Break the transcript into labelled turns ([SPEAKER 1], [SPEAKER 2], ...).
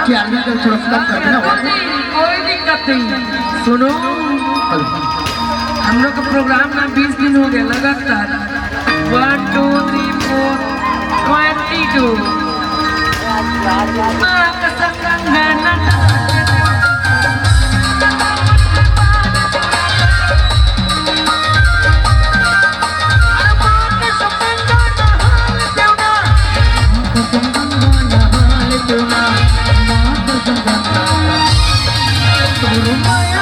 [SPEAKER 1] ख्याल में कर थोड़ा सा कर ना
[SPEAKER 2] कोई दिक्कत नहीं। सुनो हम लोग का प्रोग्राम ना 20 दिन हो गया लगातार 1 2 3 4 22 Rumah